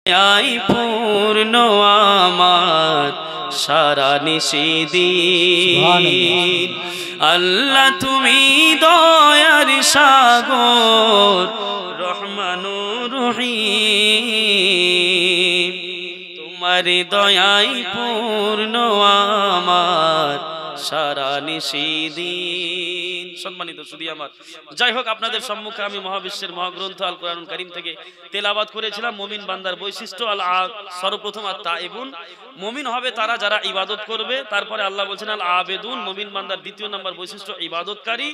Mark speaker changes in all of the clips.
Speaker 1: I পূর্ণ আমার সারা নিশিদিন। আল্লাহ তুমি দয়ার সাগর রহমানুর রহিম, তোমার দয়াই পূর্ণ আমার সারা নিশিদিন। সম্মানিত সুধী আমার, যাই হোক, আপনাদের সম্মুখে আমি মহাবিশ্বের মহাগ্রন্থ আল কোরআনুল কারীম থেকে তেলাওয়াত করেছিলাম মুমিন বান্দার বৈশিষ্ট্য। সর্বপ্রথম তাইবুন, মুমিন হবে তারা যারা ইবাদত করবে। তারপরে আল্লাহ বলছেন আল আবেদুন, মুমিন বান্দার দ্বিতীয় নাম্বার বৈশিষ্ট্য ইবাদতকারী।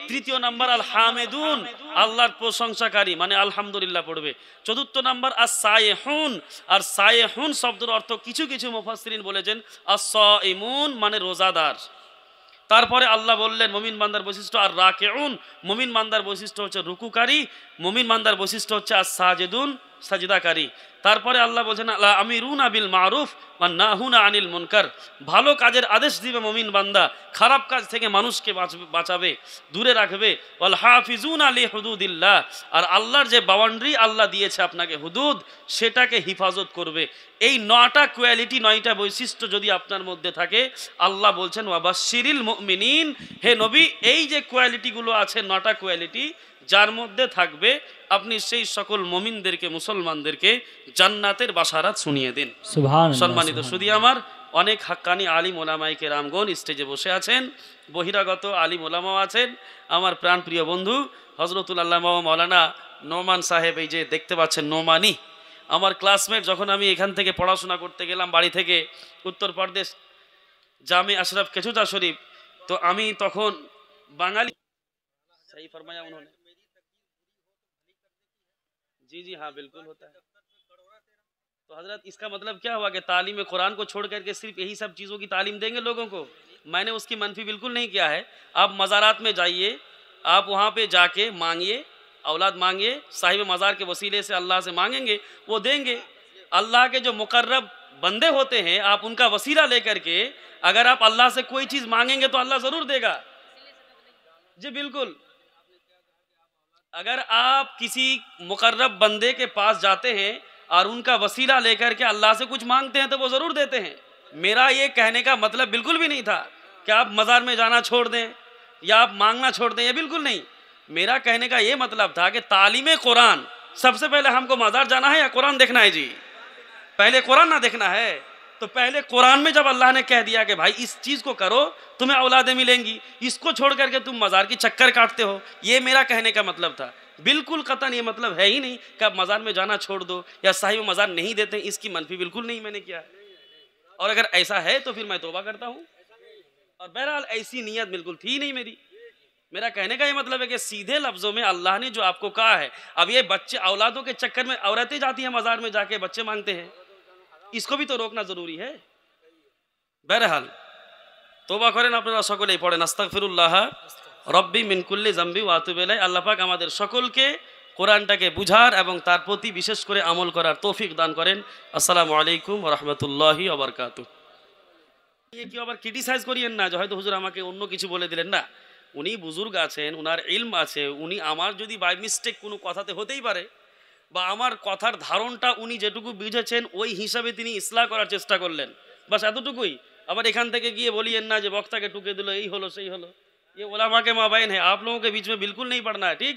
Speaker 1: তৃতীয় নাম্বার আল হামেদুন, আল্লাহর প্রশংসাকারী, মানে আলহামদুলিল্লাহ পড়বে। চতুর্থ নাম্বার আস সায়েহুন, আর সায়েহুন শব্দের অর্থ কিছু কিছু মুফাসসিরিন বলেছেন আস-সাইমুন, মানে রোজাদার। তারপরে আল্লাহ বললেন মুমিন বান্দার বৈশিষ্ট্য আর রাকিউন, মুমিন বান্দার বৈশিষ্ট্য হচ্ছে রুকুকারী। মুমিন বান্দার বৈশিষ্ট্য হচ্ছে আর সাজিদুন, সাজদাকারী। তারপরে আল্লাহ বলছেন আল্লাহ আমিরুনা বিল মারুফ ওয়া নাহুনা আনিল মুনকার, ভালো কাজের আদেশ দিবে মুমিন বান্দা, খারাপ কাজ থেকে মানুষকে বাঁচাবে, দূরে রাখবে। ওয়াল হাফিজুনা লি হুদুদিল্লাহ, আর আল্লাহর যে বাউন্ডারি আল্লাহ দিয়েছে আপনাকে হুদুদ, সেটাকে হিফাজত করবে। এই 9টা কোয়ালিটি, 9টা বৈশিষ্ট্য যদি আপনার মধ্যে থাকে, আল্লাহ বলছেন ওয়াবাশশিরিল মুমিনিন, হে নবী এই যে কোয়ালিটিগুলো আছে 9টা কোয়ালিটি যার মধ্যে থাকবে, আপনি সেই সকল মুমিনদেরকে, মুসলমানদেরকে জান্নাতের বাশারাত শুনিয়ে দিন। সুবহানাল্লাহ। সম্মানিত সুধী আমার, অনেক হাক্কানি আলিম ওলামায়ে কেরামগণ স্টেজে বসে আছেন, বহিরাগত আলিম ওলামাও আছেন। আমার প্রাণপ্রিয় বন্ধু হযরতুল আল্লামা মাওলানা নোমান সাহেব, এই যে দেখতে পাচ্ছেন নোমানি, আমার ক্লাসমেট। যখন আমি এখান থেকে পড়াশোনা করতে গেলাম বাড়ি থেকে উত্তরপ্রদেশ জামে আশরাফ কেচুদা শরীফ, তো আমি তখন বাঙালি, सही फरमाया उन्होंने, जी जी हाँ बिल्कुल होता है। तो हजरत इसका मतलब क्या हुआ कि तालीम कुरान को छोड़ करके सिर्फ यही सब चीज़ों की तालीम देंगे लोगों को? मैंने उसकी मनफी बिल्कुल नहीं किया है। आप मज़ारात में जाइए, आप वहाँ पे जाके मांगिए, औलाद मांगिए, साहिब मज़ार के वसीले से अल्लाह से मांगेंगे, वो देंगे। अल्लाह के जो मुकर्रब बंदे होते हैं, आप उनका वसीला लेकर के अगर आप अल्लाह से कोई चीज़ मांगेंगे तो अल्लाह ज़रूर देगा। जी बिल्कुल। अगर आप किसी मुकर्रब बंदे के पास जाते हैं और उनका वसीला लेकर के अल्लाह से कुछ मांगते हैं तो वो ज़रूर देते हैं। मेरा ये कहने का मतलब बिल्कुल भी नहीं था कि आप मज़ार में जाना छोड़ दें या आप मांगना छोड़ दें, ये बिल्कुल नहीं। मेरा कहने का ये मतलब था कि तालीम कुरान, सबसे पहले हमको मज़ार जाना है या कुरान देखना है? जी पहले कुरान ना देखना है? तो पहले कुरान में जब अल्लाह ने कह दिया कि भाई इस चीज़ को करो तुम्हें औलादें मिलेंगी, इसको छोड़ करके तुम मज़ार की चक्कर काटते हो, ये मेरा कहने का मतलब था। बिल्कुल कतन ये मतलब है ही नहीं कि आप मज़ार में जाना छोड़ दो या साहिब मज़ार नहीं देते, इसकी मनफी बिल्कुल नहीं मैंने किया है। और अगर ऐसा है तो फिर मैं तौबा करता हूँ, और बहरहाल ऐसी नीयत बिल्कुल थी नहीं मेरी। मेरा कहने का ये मतलब है कि सीधे लफ्ज़ों में अल्लाह ने जो आपको कहा है, अब ये बच्चे औलादों के चक्कर में औरतें जाती हैं मज़ार में जाके बच्चे मांगते हैं, इसको भी तो रोकना ज़रूरी है। बहरहाल तौबा करें আপনারা সকলেই পড়েন আস্তাগফিরুল্লাহ রব্বি মিন কুল্লি যামবি ওয়া আতুবু ইলাইহি। আল্লাহ পাক আমাদের সকলকে কোরআনটাকে বুঝার এবং তার প্রতি বিশেষ করে আমল করার তৌফিক দান করেন। আসসালামু আলাইকুম ওয়া রাহমাতুল্লাহি ওয়া বারাকাতুহু। ये क्यों আবার ক্রিটিসাইজ করিয়েন না যে হয়তো হুজুর আমাকে অন্য কিছু বলে দিলেন, না, উনি বুজুর্গ আছেন, উনার ইলম আছে, উনি আমার যদি বাই মিস্টেক কোনো কথাতে হতেই পারে বা আমার কথার ধারণটা উনি যেটুকু বুঝেছেন ওই হিসাবে তিনি ইসলাহ করার চেষ্টা করলেন, বাস এতটুকুই। আবার এখান থেকে গিয়ে বলিয়েন না যে বক্তাকে টুকে দিল, এই হলো সেই হলো। ये उलमा के माबैन है, आप लोगों के बीच में बिल्कुल नहीं पढ़ना है, ठीक?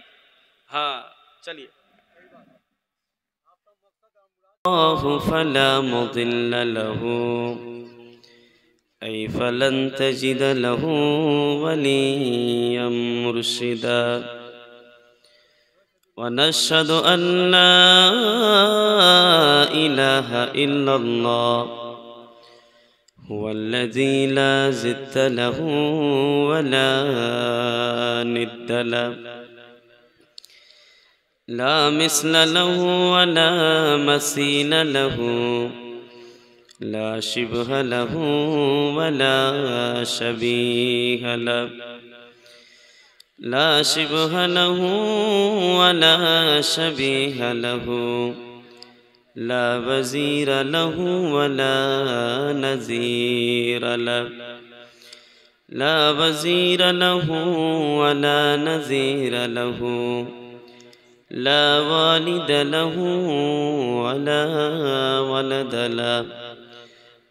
Speaker 1: हाँ चलिए। फला मुदिल्ल लहू ऐ फलन तजिद लहू वलिय्यम मुर्शिदा वनशहदु अन ला इलाहा इल्लल्लाह हुवल्लज़ी ला ज़िद्द लहू वला निद्द लहू ला मिस्ल लहू वला मसील लहू ला शिब्ह लहू वला शबीह लहू ला शिब्ह लहू वला शबीह लहू ला वज़ीर लहू वला नज़ीर लहू ला वज़ीर लहू वला नज़ीर लहू لا والد له ولا ولد له،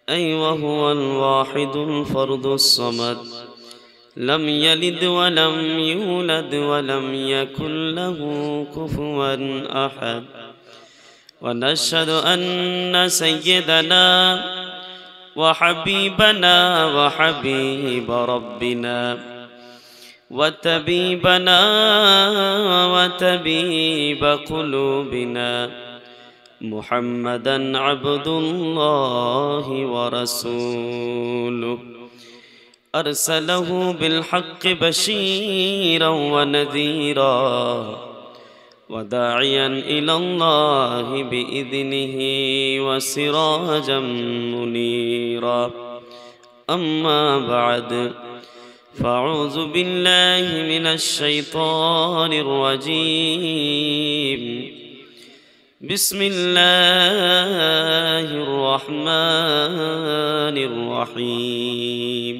Speaker 1: أي وهو الواحد الفرد الصمد، لم يلد ولم يولد ولم يكن له كفوا أحد. ونشهد أن سيدنا وحبيبنا وحبيب ربنا وطبيبنا وطبيب قلوبنا محمدا عبد الله ورسوله، أرسله بالحق بشيرا ونذيرا وداعيا إلى الله بإذنه وسراجا منيرا. أما بعد، فأعوذ بالله من الشيطان الرجيم. بسم الله الرحمن الرحيم.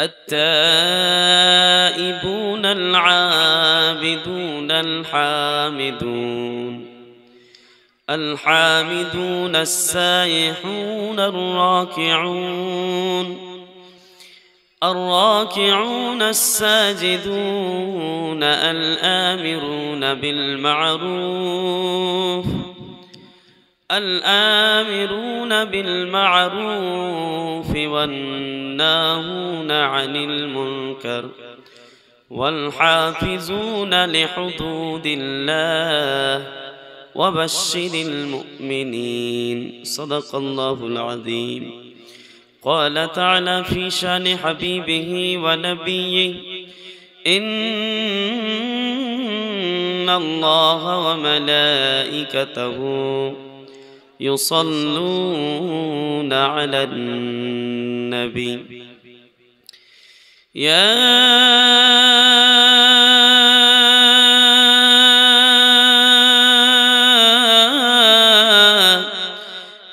Speaker 1: التائبون العابدون الحامدون السائحون الراكعون الساجدون الآمرون بالمعروف والناهون عن المنكر والحافظون لحدود الله وبشر المؤمنين. صدق الله العظيم. قال تعالى في شان حبيبه ونبيه: إن الله وملائكته يصلون على النبي يا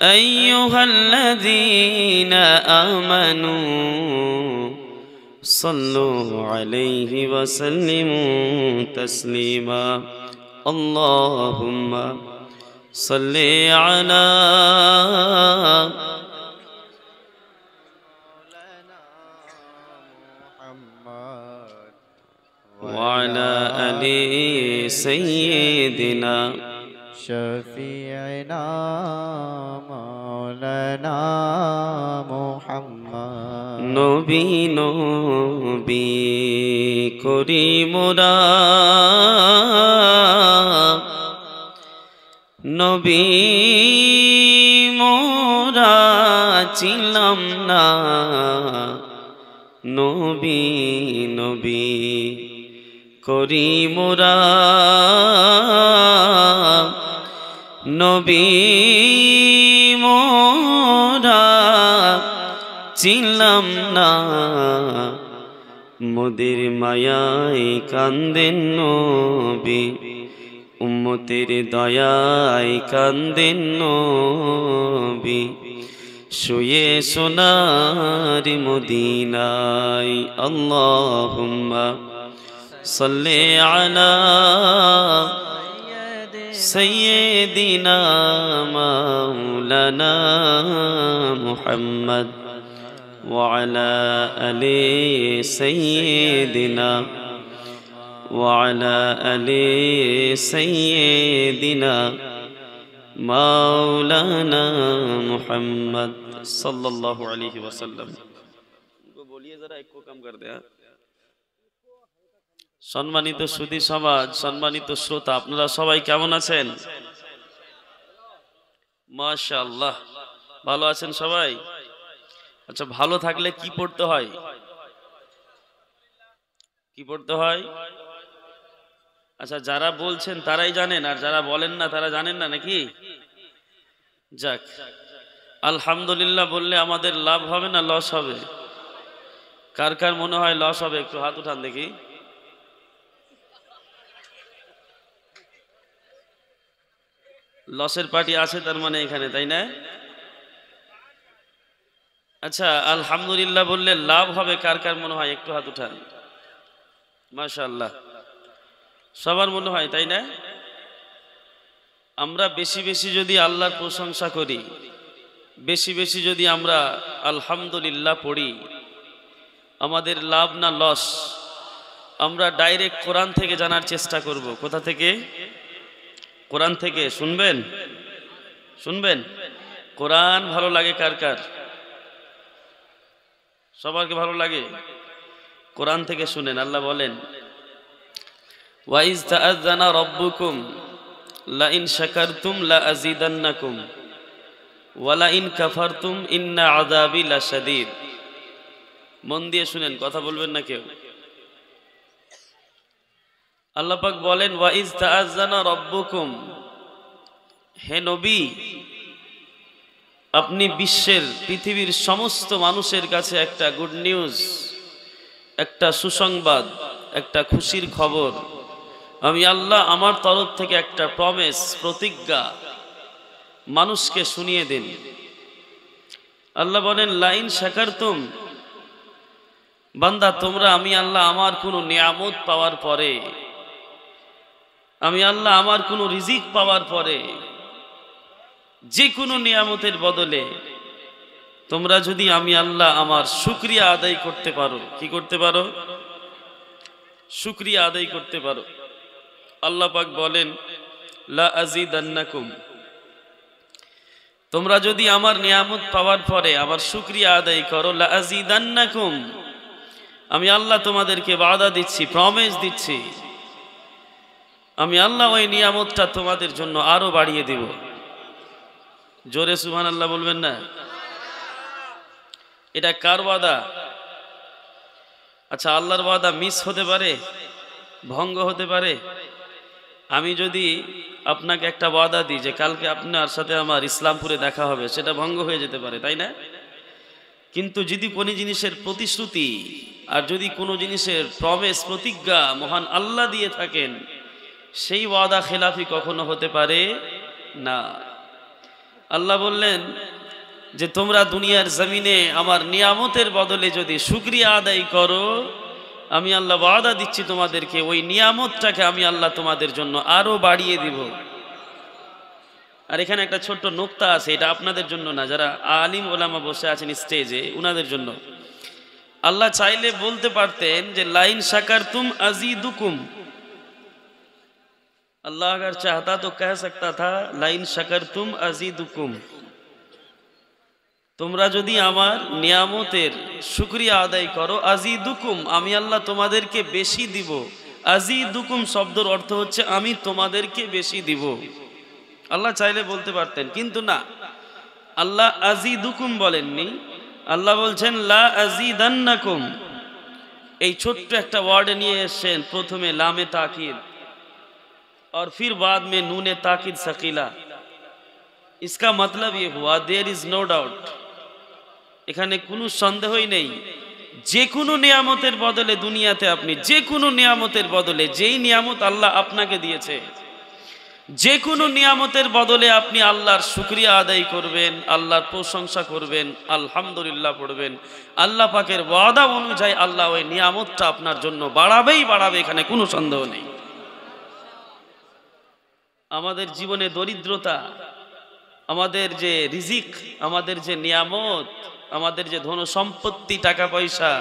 Speaker 1: أيها الذين آمنوا صلوا عليه وسلموا تسليما. اللهم صل على وعلى آل سيدنا
Speaker 2: شفيعنا مولانا محمد
Speaker 1: নবী করি মোরা, নবী মোরা ছিলাম না, নবী নবী করি মোরা, নবী মোরা ছিলাম না, মোদের মায়ায় কান্দেন নবী, উম্মতের দয়ায় কান্দেন নবী, শুয়ে সোনার মদিনায়। আল্লাহুম্মা সাল্লি আলা সাইয়্যিদিনা মাওলানা মুহাম্মদ وعلى آل سيدنا وعلى آل سيدنا مولانا محمد صلى الله عليه وسلم। बोलिए जरा एक को कम कर दे। সম্মানিত সুধী সমাজ, সম্মানিত শ্রোতা, আপনারা সবাই কেমন আছেন? মাশাআল্লাহ, ভালো আছেন সবাই? আচ্ছা, ভালো থাকলে কি পড়তে হয়? কি পড়তে হয়? আচ্ছা, যারা বলছেন তারাই জানেন, আর যারা বলেন না তারা জানেন না নাকি? যাক, আলহামদুলিল্লাহ বললে আমাদের লাভ হবে না লস হবে? কার কার মনে হয় লস হবে? একটু হাত উঠান দেখি। লসের পার্টি আছে তার মানে এখানে, তাই না? আচ্ছা, আলহামদুলিল্লাহ বললে লাভ হবে কার কার মনে হয়? একটু হাত উঠান। মাশাআল্লাহ। সবার মনে হয়, তাই না? আমরা বেশি বেশি যদি আল্লাহর প্রশংসা করি, বেশি বেশি যদি আমরা আলহামদুলিল্লাহ পড়ি, আমাদের লাভ না লস? আমরা ডাইরেক্ট কোরআন থেকে জানার চেষ্টা করব। কোথা থেকে? কোরআন থেকে। শুনবেন? শুনবেন? কোরআন ভালো লাগে কার কার? সবারকে ভালো লাগে? কোরআন থেকে শুনেন। আল্লাহ বলেন, ওয়াইজ তাআযানা রাব্বুকুম লা ইন শাকারতুম লা আযীদান্নাকুম ওয়া লা ইন কাফারতুম ইন্না আযাবি লাশাদীদ। মন দিয়ে শুনেন, কথা বলবেন না কেউ। আল্লাহ পাক বলেন, ওয়াইজ তাআযানা রাব্বুকুম, হে নবী, আপনি বিশ্বের পৃথিবীর সমস্ত মানুষের কাছে একটা গুড নিউজ, একটা সুসংবাদ, একটা খুশির খবর আমি আল্লাহ আমার তরফ থেকে একটা প্রমিস, প্রতিজ্ঞা মানুষকে শুনিয়ে দিন। আল্লাহ বলেন, লাইন শাকারতুম, বান্দা তোমরা আমি আল্লাহ আমার কোনো নিয়ামত পাওয়ার পরে, আমি আল্লাহ আমার কোনো রিজিক পাওয়ার পরে, যে কোনো নিয়ামতের বদলে তোমরা যদি আমি আল্লাহ আমার শুকরিয়া আদায় করতে পারো, কি করতে পারো? শুকরিয়া আদায় করতে পারো। আল্লাহ পাক বলেন, লা আযীদান্নাকুম, তোমরা যদি আমার নিয়ামত পাওয়ার পরে আমার শুকরিয়া আদায় করো, লা আযীদান্নাকুম, আমি আল্লাহ তোমাদেরকে ওয়াদা দিচ্ছি, প্রমিস দিচ্ছি, আমি আল্লাহ ওই নিয়ামতটা তোমাদের জন্য আরো বাড়িয়ে দেব। জোরে সুবহানাল্লাহ বলবেন না? এটা কার ওয়াদা? আচ্ছা, আল্লাহর ওয়াদা মিস হতে পারে, ভঙ্গ হতে পারে? আমি যদি আপনাকে একটা ওয়াদা দিই যে কালকে আপনার সাথে আমার ইসলামপুরে দেখা হবে, সেটা ভঙ্গ হয়ে যেতে পারে, তাই না? কিন্তু যদি কোনো জিনিসের প্রতিশ্রুতি আর যদি কোনো জিনিসের প্রমিস, প্রতিজ্ঞা মহান আল্লাহ দিয়ে থাকেন, সেই ওয়াদা খেলাফি কখনো হতে পারে না। আল্লাহ বললেন যে তোমরা দুনিয়ার জমিনে আমার নিয়ামতের বদলে যদি শুকরিয়া আদায় করো, আমি আল্লাহ ওয়াদা দিচ্ছি তোমাদেরকে ওই নিয়ামতটাকে আমি আল্লাহ তোমাদের জন্য আরো বাড়িয়ে দিব। আর এখানে একটা ছোট্ট নোক্তা আছে, এটা আপনাদের জন্য না, যারা আলিম ওলামা বসে আছেন স্টেজে উনাদের জন্য। আল্লাহ চাইলে বলতে পারতেন যে লাইন শাকারতুম আযীদুকুম, अल्लाह अगर चाहता तो कह सकता था लाइन शकरतुम अजीदुकुम, তোমরা যদি আমার নিয়ামতের শুকরিয়া আদায় করো, আজিদুকুম, আমি আল্লাহ তোমাদেরকে বেশি দিব। আজিদুকুম শব্দের অর্থ হচ্ছে আমি তোমাদেরকে বেশি দিব। আল্লাহ চাইলে বলতে পারতেন, কিন্তু না, আল্লাহ আজিদুকুম বলেননি, আল্লাহ বলছেন লা আযীদান্নাকুম। এই ছোট্ট একটা ওয়ার্ড নিয়ে এসেছেন, প্রথমে লামে তাকিদ और फिर बाद में नून ताकिद सकीला। इसका मतलब ये हुआ देयर इज नो डाउट, এখানে কোনো সন্দেহই নেই, যে কোনো নিয়ামতের বদলে দুনিয়াতে আপনি যে কোনো নিয়ামতের বদলে, যেই নিয়ামত আল্লাহ আপনাকে দিয়েছে, যে কোনো নিয়ামতের বদলে আপনি আল্লাহর শুকরিয়া আদায় করবেন, আল্লাহর প্রশংসা করবেন, আলহামদুলিল্লাহ পড়বেন, আল্লাহ পাকের ওয়াদা অনুযায়ী আল্লাহ ওই নিয়ামতটা আপনার জন্য বাড়াবেই বাড়াবে, এখানে কোনো সন্দেহ নেই। আমাদের জীবনে দরিদ্রতা, আমাদের যে রিজিক, আমাদের যে নিয়ামত, আমাদের যে ধন সম্পত্তি, টাকা পয়সা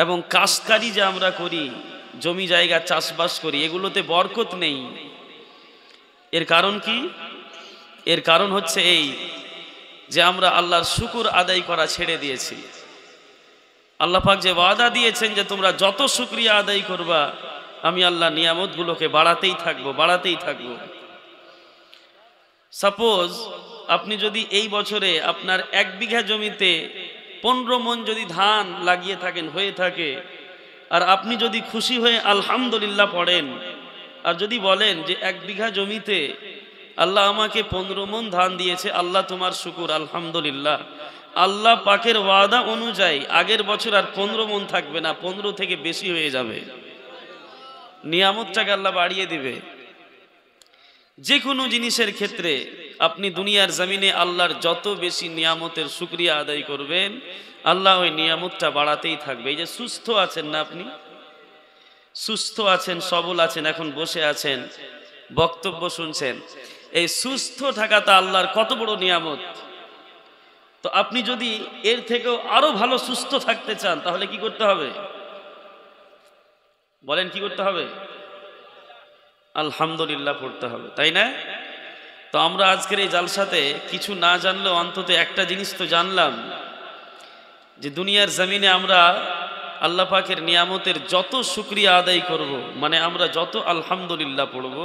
Speaker 1: এবং কাজকারি যে আমরা করি, জমি জায়গা চাষবাস করি, এগুলোতে বরকত নেই। এর কারণ কি? এর কারণ হচ্ছে এই যে আমরা আল্লাহর শুকর আদায় করা ছেড়ে দিয়েছি। আল্লাহ পাক যে ওয়াদা দিয়েছেন যে তোমরা যত শুকরিয়া আদায় করবা, আমি আল্লাহ নিয়ামতগুলোকে বাড়াতেই থাকবো, বাড়াতেই থাকবো। সাপোজ আপনি যদি এই বছরে আপনার 1 বিঘা জমিতে 15 মণ যদি ধান লাগিয়ে থাকেন, হয়ে থাকে, আর আপনি যদি খুশি হয়ে আলহামদুলিল্লাহ পড়েন, আর যদি বলেন যে 1 বিঘা জমিতে আল্লাহ আমাকে 15 মণ ধান দিয়েছে, আল্লাহ তোমার শুকুর, আলহামদুলিল্লাহ, আল্লাহ পাকের ওয়াদা অনুযায়ী আগের বছর আর 15 মণ থাকবে না, 15 থেকে বেশি হয়ে যাবে। নিয়ামতটাকে আল্লাহ বাড়িয়ে দিবে। যে কোনো জিনিসের ক্ষেত্রে আপনি দুনিয়ার জমিনে আল্লাহর যত বেশি নিয়ামতের শুকরিয়া আদায় করবেন, আল্লাহ ওই নিয়ামতটা বাড়াতেই থাকবে। এই যে সুস্থ আছেন না আপনি, সুস্থ আছেন, সবল আছেন, এখন বসে আছেন, বক্তব্য শুনছেন। এই সুস্থ থাকাটা আল্লাহর কত বড় নিয়ামত। তো আপনি যদি এর থেকেও আরো ভালো সুস্থ থাকতে চান তাহলে কি করতে হবে বলেন? কি করতে হবে? আলহামদুলিল্লাহ পড়তে হবে, তাই না? তো আমরা আজকের এই জালসাতে কিছু না জানলেও অন্তত একটা জিনিস তো জানলাম, যে দুনিয়ার জমিনে আমরা আল্লাহ পাকের নিয়ামতের যত শুকরিয়া আদায় করব, মানে আমরা যত আলহামদুলিল্লাহ পড়ব,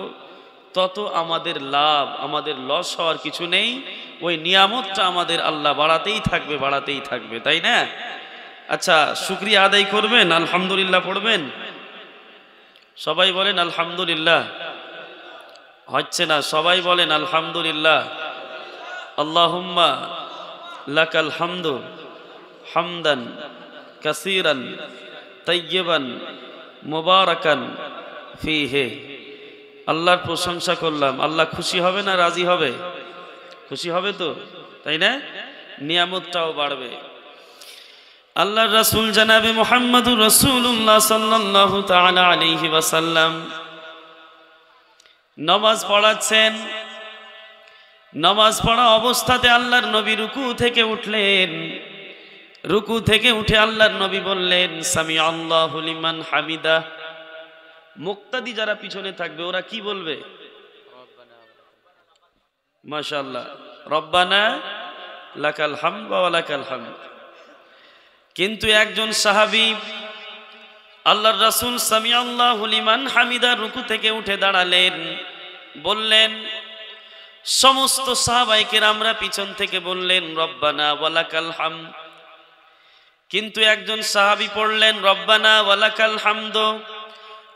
Speaker 1: তত আমাদের লাভ, আমাদের লস হওয়ার কিছু নেই। ওই নিয়ামতটা আমাদের আল্লাহ বাড়াতেই থাকবে, বাড়াতেই থাকবে, তাই না? আচ্ছা, শুকরিয়া আদায় করবেন, আলহামদুলিল্লাহ পড়বেন। সবাই বলেন আলহামদুলিল্লাহ। হচ্ছে না, সবাই বলেন আলহামদুলিল্লাহ। আল্লাহুম্মা লাকাল হামদু হামদান কাসীরান তাইয়্যিবান মুবারাকান ফীহি। আল্লাহর প্রশংসা করলাম। আল্লাহ খুশি হবে না রাজি হবে? খুশি হবে তো, তাই না? নিয়ামতটাও বাড়বে। আল্লাহর রাসূল জনাবে মুহাম্মদুর রাসূলুল্লাহ সাল্লাল্লাহু তাআলা আলাইহি ওয়াসাল্লাম নামাজ পড়াচ্ছেন। নামাজ পড়া অবস্থাতে আল্লাহর নবী রুকু থেকে উঠলেন। রুকু থেকে উঠে আল্লাহর নবী বললেন, সামি আল্লাহু লিমান হামিদা। মুক্তাদি যারা পিছনে থাকবে ওরা কি বলবে? মাশাআল্লাহ, রব্বানা লাকাল হামদ ওয়া লাকাল হামদ। কিন্তু একজন সাহাবী আল্লাহর রাসূল সামি আল্লাহু লিমান হামিদা রুকু থেকে উঠে দাঁড়ালেন, বললেন, সমস্ত সাহাবায়ে কেরামরা পিছন থেকে বললেন রব্বানা ওয়া লাকাল হামদ। কিন্তু একজন সাহাবী পড়লেন রব্বানা ওয়া লাকাল হামদ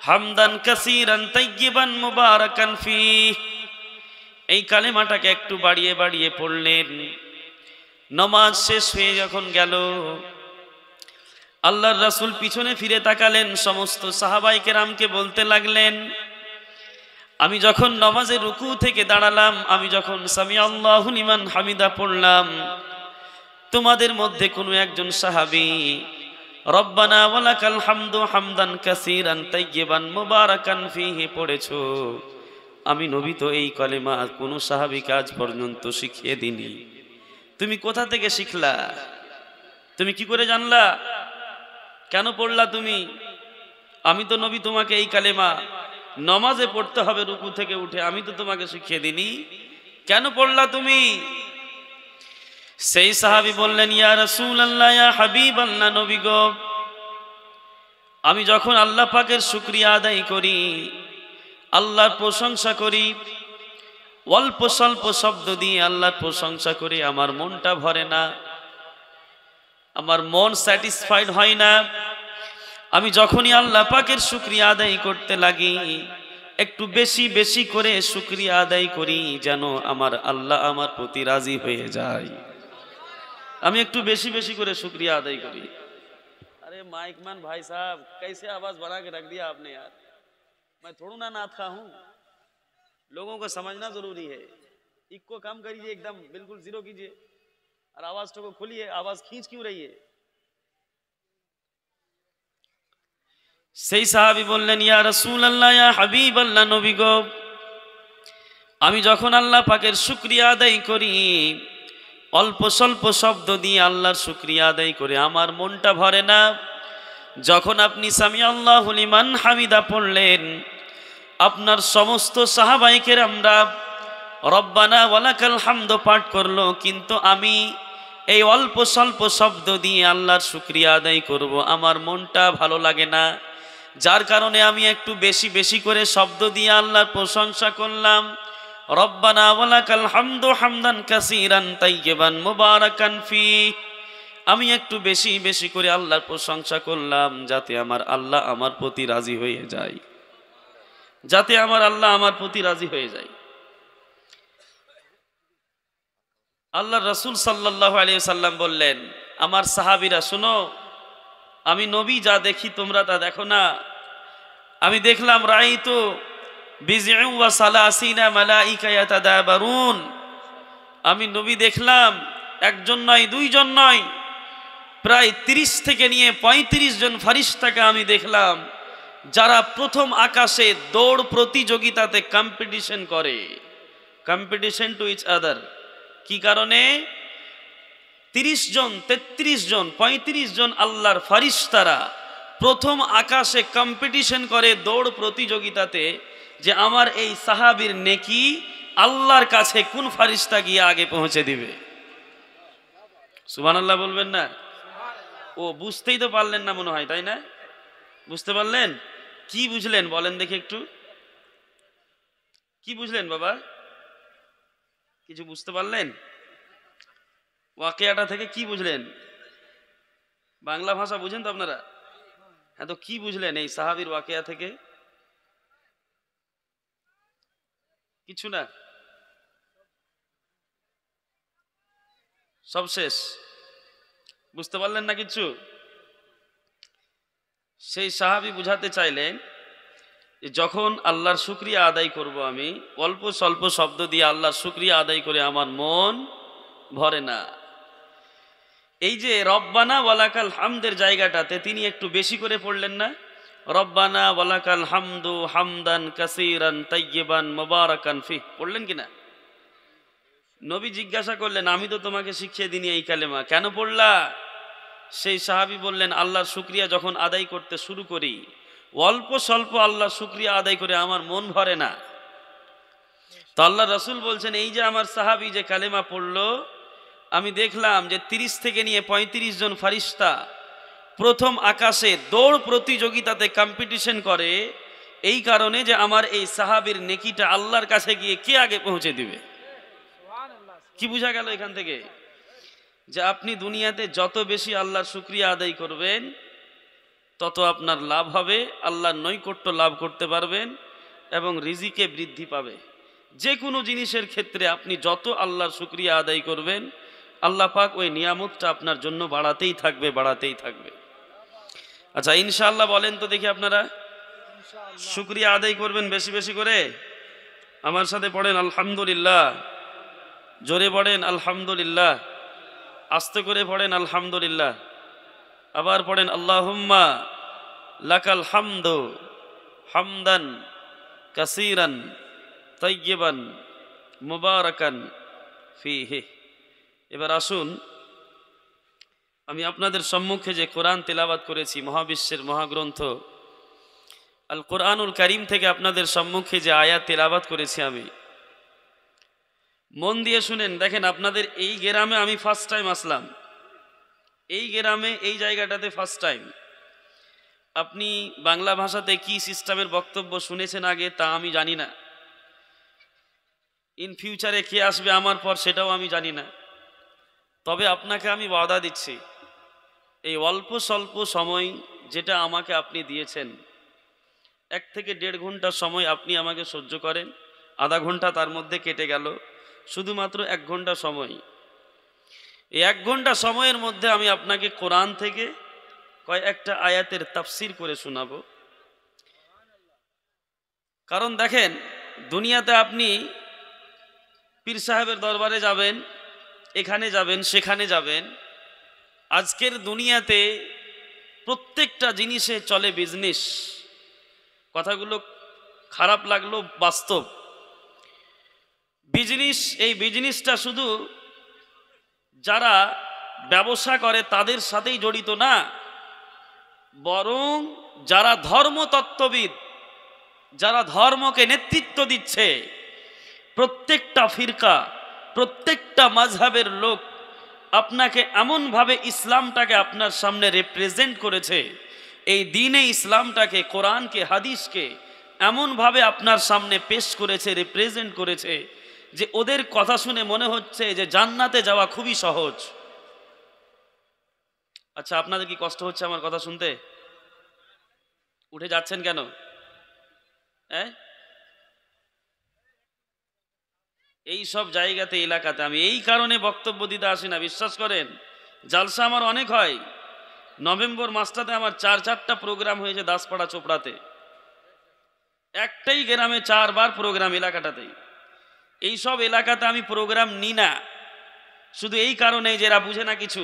Speaker 1: হামদান কাসীরান তাইয়্যিবান মুবারাকান ফীহি। এই কালেমাটাকে একটু বাড়িয়ে বাড়িয়ে পড়লেন। নামাজ শেষ হয়ে যখন গেল, আল্লাহর রাসূল পিছনে ফিরে তাকালেন, সমস্ত সাহাবায়ে কেরামকে বলতে লাগলেন, আমি যখন নামাজের রুকু থেকে দাঁড়ালাম, আমি যখন সামি আল্লাহু লিমান হামিদা পড়লাম, তোমাদের মধ্যে কোনো একজন সাহাবী রব্বানা ওয়া লাকাল হামদু হামদান কাসীরান তাইয়্যিবান মুবারাকান ফীহি পড়েছো। আমি নবী তো এই কালেমা কোনো সাহাবীকে আজ পর্যন্ত শিখিয়ে দিইনি। তুমি কোথা থেকে শিখলা? তুমি কি করে জানলা? কেন পড়লা তুমি? আমি তো নবী তোমাকে এই কালেমা নামাজে পড়তে হবে রুকু থেকে উঠে, আমি তো তোমাকে শিখিয়ে দিইনি, কেন পড়লা তুমি? সেই সাহাবী বললেন, ইয়া রাসূলুল্লাহ, ইয়া হাবিবাল্লাহ, নবী গো, আমি যখন আল্লাহ পাকের শুকরিয়া আদায় করি, আল্লাহর প্রশংসা করি, অল্প স্বল্প শব্দ দিয়ে আল্লাহর প্রশংসা করি, আমার মনটা ভরে না, আমার মন স্যাটিসফাইড হয় না। আমি যখনই আল্লাহ পাকের শুকরিয়া আদায় করতে লাগি, একটু বেশি বেশি করে শুকরিয়া আদায় করি, যেন আমার আল্লাহ আমার প্রতি রাজি হয়ে যায়। আমি একটু বেশি বেশি করে शुक्रिया अदाई करी। अरे माइक मैन भाई साहब, कैसे आवाज बढ़ा के रख दिया आपने यार। मैं थोड़ा ना नाथ खा हूं, लोगों को समझना जरूरी है। इको कम करिए, एकदम बिल्कुल जीरो कीजिए, और आवाज को खोलिए। आवाज खींच क्यों रही है? সেই সাহাবী বললেন, ইয়া রাসূলুল্লাহ, ইয়া হাবিবাল্লাহ, নবী গো, আমি যখন আল্লাহ পাকের শুকরিয়া আদায় করি, অল্প স্বল্প শব্দ দিয়ে আল্লাহর শুকরিয়া আদায় করে আমার মনটা ভরে না। যখন আপনি সামি আল্লাহু লিমান হামিদা পড়লেন, আপনার সমস্ত সাহাবায়ে কেরামরা রব্বানা ওয়া লাকাল হামদ পাঠ করলো, কিন্তু আমি এই অল্প স্বল্প শব্দ দিয়ে আল্লাহর শুকরিয়া আদায় করব, আমার মনটা ভালো লাগে না। যার কারণে আমি একটু বেশি বেশি করে শব্দ দিয়ে আল্লাহর প্রশংসা করলাম, রব্বানা ওয়া লাকাল হামদু হামদান কাসীরান তাইয়্যিবান মুবারাকান ফীহি। আমি একটু বেশি বেশি করে আল্লাহর প্রশংসা করলাম, যাতে আমার আল্লাহ আমার প্রতি রাজি হয়ে যায়, যাতে আমার আল্লাহ আমার প্রতি রাজি হয়ে যায়। আল্লাহর রাসূল সাল্লাল্লাহু আলাইহি ওয়াসাল্লাম বললেন, আমার সাহাবীরা শোনো, আমি নবী যা দেখি তোমরা তা দেখো না। আমি দেখলাম রাইতু বিজউ ওয়া সালাসিনা মালাইকা ইয়াতাদাবারুন। আমি নবী দেখলাম একজন নয়, দুইজন নয়, প্রায় 30 থেকে নিয়ে 35 জন ফেরেশতাকে আমি দেখলাম যারা প্রথম আকাশে দৌড় প্রতিযোগিতাতে কম্পিটিশন করে, কম্পিটিশন টু ইচ আদার, কি কারণে? 30 জন 33 জন 35 জন আল্লাহর ফারিস্তারা প্রথম আকাশে কম্পিটিশন করে দৌড় প্রতিযোগিতাতে, যে আমার এই সাহাবীর নেকি আল্লাহর কাছে কোন ফারিস্তা গিয়ে আগে পৌঁছে দিবে। সুবহানাল্লাহ বলবেন না? ও বুঝতেই তো পারলেন না মনে হয়, তাই না? বুঝতে পারলেন? কি বুঝলেন বলেন দেখি একটু, কি বুঝলেন বাবা? কিছু বুঝতে পারলেন? ওয়াকিয়াটা থেকে কি বুঝলেন? বাংলা ভাষা বুঝেন তো আপনারা? হ্যাঁ, তো কি বুঝলেন এই সাহাবীর ওয়াকিয়া থেকে? কিছু না, সব শেষ, বুঝতে পারলেন না কিছু? সেই সাহাবী বুঝাতে চাইলেন যে যখন আল্লাহর শুকরিয়া আদায় করব, আমি অল্প স্বল্প শব্দ দিয়ে আল্লাহর শুকরিয়া আদায় করে আমার মন ভরে না। এই যে রব্বানা ওয়ালাকাল হামদের জায়গাটাতে তিনি একটু বেশি করে পড়লেন না? রব্বানা ওয়ালাকাল হামদু হামদান কাসীরান তাইয়্যিবান মুবারাকান ফি, পড়লেন কিনা? নবী জিজ্ঞাসা করলেন, আমি তো তোমাকে শিখিয়ে দিনি এই কালেমা, কেন পড়লা? সেই সাহাবী বললেন, আল্লাহর শুকরিয়া যখন আদায় করতে শুরু করি, অল্প স্বল্প আল্লাহর শুকরিয়া আদায় করে আমার মন ভরে না। তো আল্লাহ রাসূল বলছেন, এই যে আমার সাহাবী যে কালেমা পড়লো, আমি দেখলাম যে 30 থেকে নিয়ে 35 জন ফারিস্তা প্রথম আকাশে দৌড় প্রতিযোগিতাতে কম্পিটিশন করে, এই কারণে যে আমার এই সাহাবীর নেকিটা আল্লাহর কাছে গিয়ে কে আগে পৌঁছে দিবে। কি বোঝা গেল এখান থেকে? যে আপনি দুনিয়াতে যত বেশি আল্লাহর শুকরিয়া আদায় করবেন তত আপনার লাভ হবে, আল্লাহর নৈকট্য লাভ করতে পারবেন এবং রিজিকে বৃদ্ধি পাবে। যে কোনো জিনিসের ক্ষেত্রে আপনি যত আল্লাহর শুকরিয়া আদায় করবেন, আল্লাহ পাক ওই নিয়ামতটা আপনার জন্য বাড়াতেই থাকবে, বাড়াতেই থাকবে। আচ্ছা ইনশাআল্লাহ বলেন তো দেখি, আপনারা শুকরিয়া আদায় করবেন বেশি বেশি করে? আমার সাথে পড়েন আলহামদুলিল্লাহ, জোরে পড়েন আলহামদুলিল্লাহ, আস্তে করে পড়েন আলহামদুলিল্লাহ, আবার পড়েন আল্লাহুম্মা লাকাল হামদু হামদান কাসীরান তাইয়্যিবান মুবারাকান ফীহি। এবার আসুন, আমি আপনাদের সম্মুখে যে কোরআন তেলাওয়াত করেছি, মহাবিশ্বের মহাগ্রন্থ আল কোরআনুল কারীম থেকে আপনাদের সম্মুখে যে আয়াত তেলাওয়াত করেছি, আমি মন দিয়ে শুনেন। দেখেন, আপনাদের এই গ্রামে আমি ফার্স্ট টাইম আসলাম, এই গ্রামে এই জায়গাটাতে ফার্স্ট টাইম। আপনি বাংলা ভাষাতে কি সিস্টেমের বক্তব্য শুনেছেন আগে তা আমি জানি না, ইন ফিউচারে কে আসবে আমার পর সেটাও আমি জানি না। তবে আপনাকে আমি ওয়াদা দিচ্ছি, এই অল্প স্বল্প সময় যেটা আমাকে আপনি দিয়েছেন, 1 থেকে 1.5 ঘন্টা সময় আপনি আমাকে সহ্য করেন, আধা ঘন্টা তার মধ্যে কেটে গেল, শুধুমাত্র 1 ঘন্টা সময়। এই 1 ঘন্টা সময়ের মধ্যে আমি আপনাকে কোরআন থেকে কয়েকটা আয়াতের তাফসির করে শোনাবো। কারণ দেখেন, দুনিয়াতে আপনি পীর সাহেবের দরবারে যাবেন, এখানে যাবেন, সেখানে যাবেন, আজকের দুনিয়াতে প্রত্যেকটা জিনিসে চলে বিজনেস। কথাগুলো খারাপ লাগলো, বাস্তব। বিজনেস, এই বিজনেসটা শুধু যারা ব্যবসা করে তাদের সাথেই জড়িত না, বরং যারা ধর্মতত্ত্ববিদ, যারা ধর্মকে নেতৃত্ব দিচ্ছে, প্রত্যেকটা ফিরকা, প্রত্যেকটা মাযহাবের লোক আপনাকে এমনভাবে ইসলামটাকে আপনার সামনে রিপ্রেজেন্ট করেছে, এই দ্বীনে ইসলামটাকে, কোরআনকে, হাদিসকে এমনভাবে আপনার সামনে পেশ করেছে, রিপ্রেজেন্ট করেছে, যে ওদের কথা শুনে মনে হচ্ছে যে জান্নাতে যাওয়া খুবই সহজ। আচ্ছা, আপনাদের কি কষ্ট হচ্ছে আমার কথা শুনতে? উঠে যাচ্ছেন কেন? এই সব জায়গাতে, এলাকাতে আমি এই কারণে বক্তব্য দিতে আসি না, বিশ্বাস করেন। জালসা আমার অনেক হয়, নভেম্বর মাসটাতে আমার 4-4টা প্রোগ্রাম হয়েছে দাসপাড়া চোপড়াতে, একটাই গ্রামে 4 বার প্রোগ্রাম এলাকাটাতেই। এই সব এলাকাতে আমি প্রোগ্রাম নিই না শুধু এই কারণে যে এরা বুঝে না কিছু,